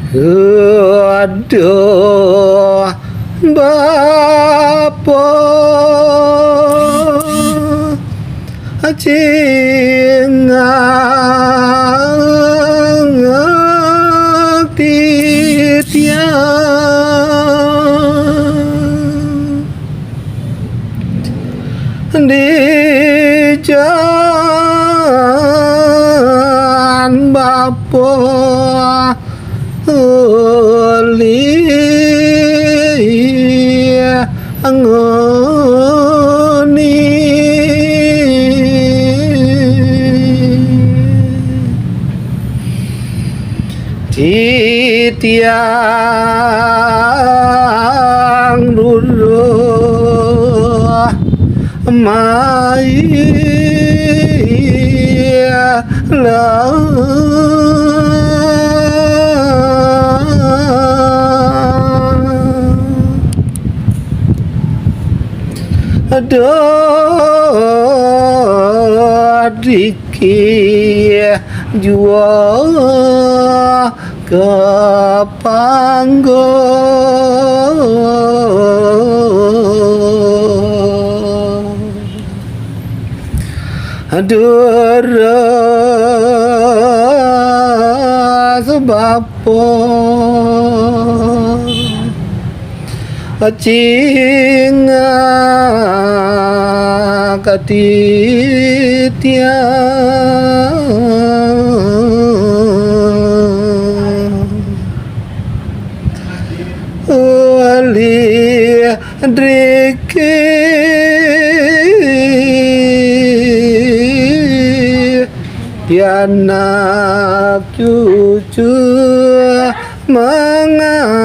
Aduh Bapa Cingang titiang di jalan Bapa angoni titiang dulu mai Aduh diki jua kepanggo Aduh sebab cinga katitiang wali driki pianak cucu mangantosan